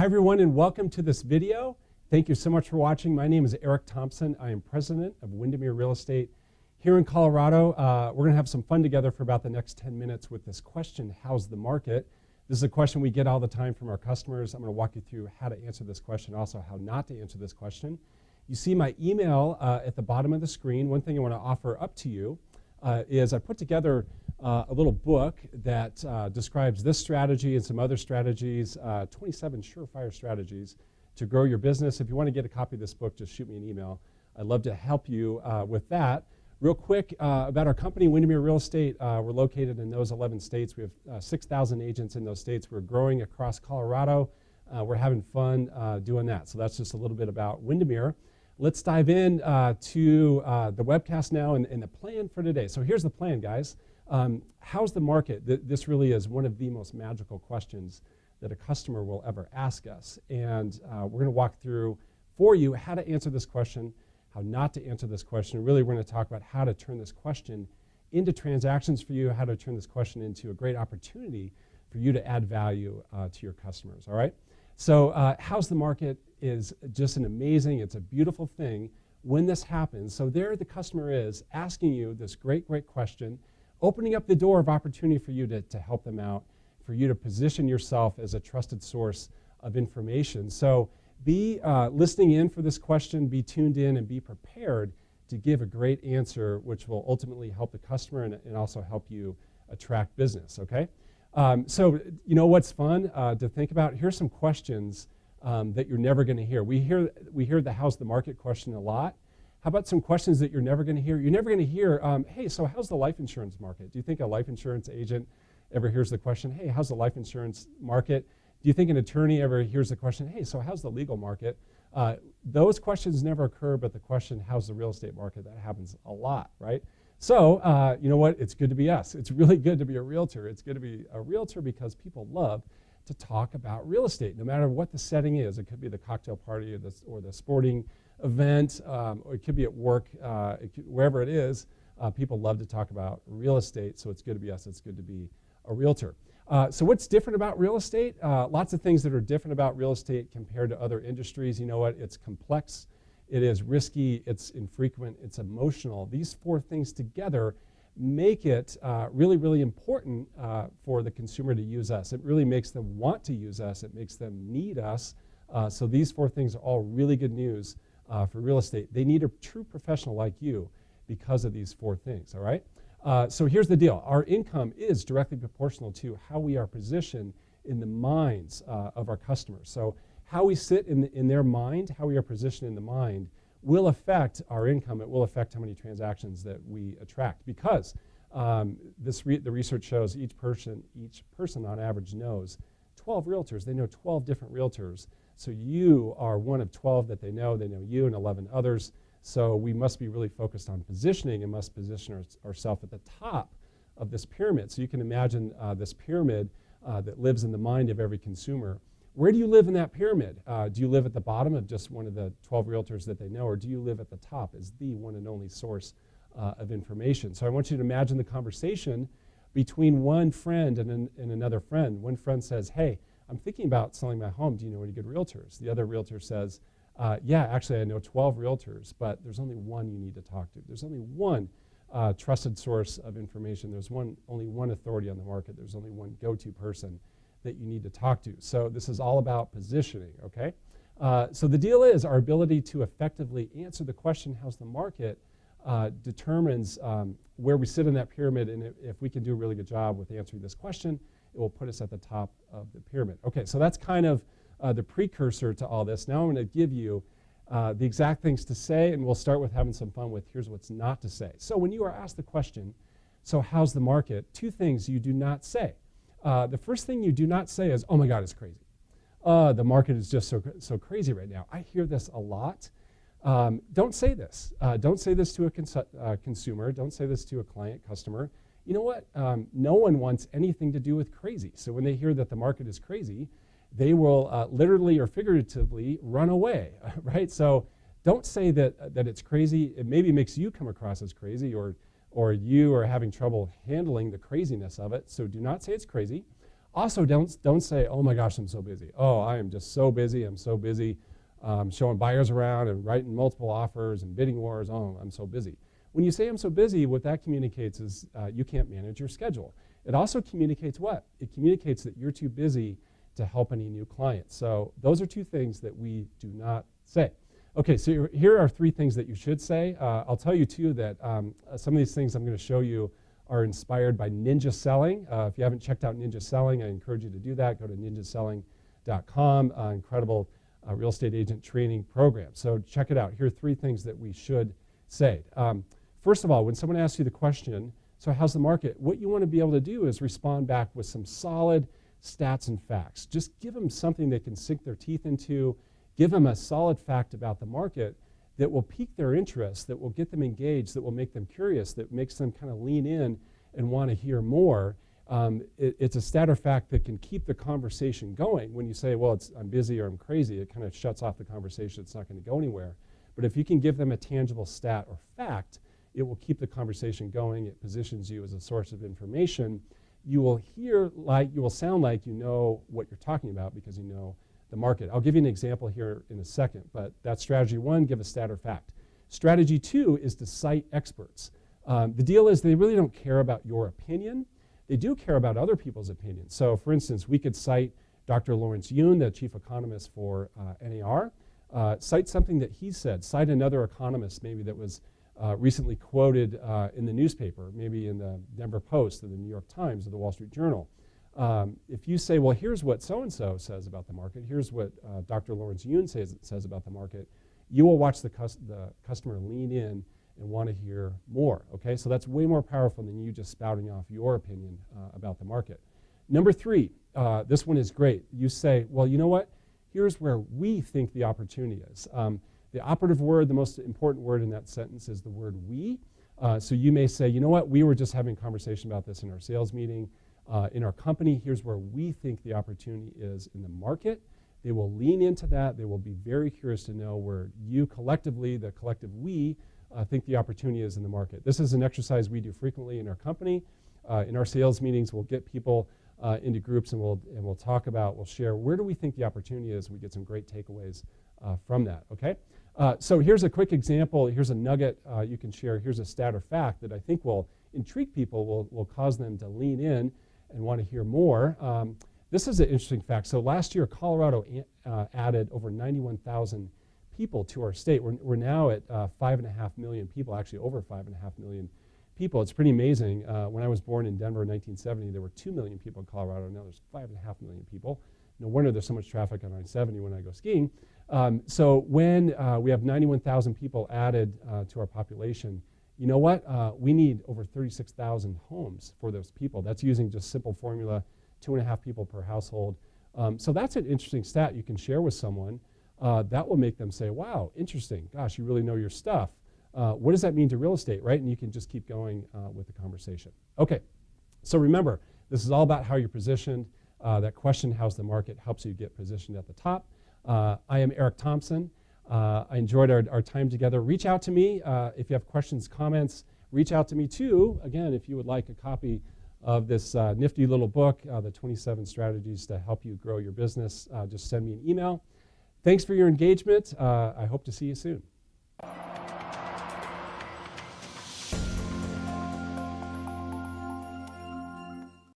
Hi everyone and welcome to this video. Thank you so much for watching. My name is Eric Thompson. I am president of Windermere Real Estate here in Colorado. We're going to have some fun together for about the next 10 minutes with this question, how's the market? This is a question we get all the time from our customers. I'm going to walk you through how to answer this question, also how not to answer this question. You see my email at the bottom of the screen. One thing I want to offer up to you is I put together a little book that describes this strategy and some other strategies, 27 surefire strategies to grow your business. If you want to get a copy of this book, just shoot me an email. I'd love to help you with that. Real quick about our company, Windermere Real Estate. We're located in those 11 states. We have 6,000 agents in those states. We're growing across Colorado. We're having fun doing that. So that's just a little bit about Windermere. Let's dive in to the webcast now and the plan for today. So here's the plan, guys. How's the market? This really is one of the most magical questions that a customer will ever ask us. And we're going to walk through for you how to answer this question, how not to answer this question. Really, we're going to talk about how to turn this question into transactions for you, how to turn this question into a great opportunity for you to add value to your customers, all right? So how's the market is just an amazing, it's a beautiful thing when this happens. So there the customer is asking you this great question, opening up the door of opportunity for you to help them out, for you to position yourself as a trusted source of information. So be listening in for this question, be tuned in, and be prepared to give a great answer, which will ultimately help the customer and also help you attract business, okay? So you know what's fun to think about? Here's some questions that you're never going to hear. We hear the how's the market question a lot. How about some questions that you're never going to hear? You're never going to hear, hey, so how's the life insurance market? Do you think a life insurance agent ever hears the question, hey, how's the life insurance market? Do you think an attorney ever hears the question, hey, so how's the legal market? Those questions never occur, but the question, how's the real estate market, that happens a lot, right? So you know what? It's good to be us. It's really good to be a realtor. It's good to be a realtor because people love to talk about real estate, no matter what the setting is. It could be the cocktail party or the sporting event, or it could be at work, wherever it is. People love to talk about real estate, so it's good to be us. It's good to be a realtor. So what's different about real estate? Lots of things that are different about real estate compared to other industries. You know what? It's complex. It is risky. It's infrequent. It's emotional. These four things together make it really important for the consumer to use us. It really makes them want to use us. It makes them need us. So these four things are all really good news for real estate. They need a true professional like you because of these four things, all right? So here's the deal. Our income is directly proportional to how we are positioned in the minds of our customers. So how we sit in their mind, how we are positioned in the mind, will affect our income. It will affect how many transactions that we attract, because the research shows each person on average knows 12 realtors. They know 12 different realtors. So you are one of 12 that they know. They know you and 11 others. So we must be really focused on positioning and must position ourselves at the top of this pyramid. So you can imagine this pyramid that lives in the mind of every consumer. Where do you live in that pyramid? Do you live at the bottom of just one of the 12 realtors that they know, or do you live at the top as the one and only source of information? So I want you to imagine the conversation between one friend and another friend. One friend says, hey, I'm thinking about selling my home. Do you know any good realtors? The other realtor says, yeah, actually I know 12 realtors, but there's only one you need to talk to. There's only one trusted source of information. There's only one authority on the market. There's only one go-to person that you need to talk to. So this is all about positioning, okay? So the deal is our ability to effectively answer the question, how's the market, determines where we sit in that pyramid, and if we can do a really good job with answering this question, it will put us at the top of the pyramid. Okay, so that's kind of the precursor to all this. Now I'm going to give you the exact things to say, and we'll start with having some fun with here's what's not to say. So when you are asked the question, so how's the market, two things you do not say. The first thing you do not say is, oh my God, it's crazy. The market is just so crazy right now. I hear this a lot. Don't say this. Don't say this to a consumer. Don't say this to a client, customer. You know what? No one wants anything to do with crazy. So when they hear that the market is crazy, they will literally or figuratively run away, right? So don't say that it's crazy. It maybe makes you come across as crazy, or you are having trouble handling the craziness of it. So do not say it's crazy. Also, don't say, oh my gosh, I'm so busy. Oh, I am just so busy. I'm so busy showing buyers around and writing multiple offers and bidding wars. Oh, I'm so busy. When you say I'm so busy, what that communicates is you can't manage your schedule. It also communicates what? It communicates that you're too busy to help any new clients. So those are two things that we do not say. Okay, so here are three things that you should say. I'll tell you too that some of these things I'm going to show you are inspired by Ninja Selling. If you haven't checked out Ninja Selling, I encourage you to do that. Go to ninjaselling.com, incredible real estate agent training program. So check it out. Here are three things that we should say. First of all, when someone asks you the question, so how's the market? What you want to be able to do is respond back with some solid stats and facts. Just give them something they can sink their teeth into. Give them a solid fact about the market that will pique their interest, that will get them engaged, that will make them curious, that makes them kind of lean in and want to hear more. It's a stat or fact that can keep the conversation going. When you say, well, I'm busy or I'm crazy, it kind of shuts off the conversation. It's not going to go anywhere. But if you can give them a tangible stat or fact, it will keep the conversation going. It positions you as a source of information. You will sound like you know what you're talking about because you know the market. I'll give you an example here in a second, but that's strategy one, give a stat or fact. Strategy two is to cite experts. The deal is they really don't care about your opinion. They do care about other people's opinions. So for instance, we could cite Dr. Lawrence Yun, the chief economist for NAR, cite something that he said, cite another economist maybe that was recently quoted in the newspaper, maybe in the Denver Post or the New York Times or the Wall Street Journal. If you say, well, here's what so-and-so says about the market, here's what Dr. Lawrence Yun says about the market, you will watch the customer lean in and want to hear more, okay? So that's way more powerful than you just spouting off your opinion about the market. Number three, this one is great. You say, well, you know what? Here's where we think the opportunity is. The operative word, the most important word in that sentence is the word we. So you may say, you know what? We were just having a conversation about this in our sales meeting. In our company, here's where we think the opportunity is in the market. They will lean into that. They will be very curious to know where you collectively, the collective we, think the opportunity is in the market. This is an exercise we do frequently in our company. In our sales meetings, we'll get people into groups and we'll talk about, we'll share where do we think the opportunity is. We get some great takeaways from that, okay? So here's a quick example. Here's a nugget you can share. Here's a stat or fact that I think will intrigue people, will cause them to lean in and want to hear more. This is an interesting fact. So last year, Colorado added over 91,000 people to our state. We're now at 5.5 million people, actually over 5.5 million people. It's pretty amazing. When I was born in Denver in 1970, there were 2 million people in Colorado. Now there's 5.5 million people. No wonder there's so much traffic on I-70 when I go skiing. So when we have 91,000 people added to our population, you know what? We need over 36,000 homes for those people. That's using just simple formula, 2.5 people per household. So that's an interesting stat you can share with someone. That will make them say, wow, interesting. Gosh, you really know your stuff. What does that mean to real estate, right? And you can just keep going with the conversation. Okay, so remember, this is all about how you're positioned. That question, how's the market, helps you get positioned at the top. I am Eric Thompson. I enjoyed our time together. Reach out to me if you have questions, comments. Reach out to me too, again, if you would like a copy of this nifty little book, the 27 Strategies to Help You Grow Your Business. Just send me an email. Thanks for your engagement. I hope to see you soon.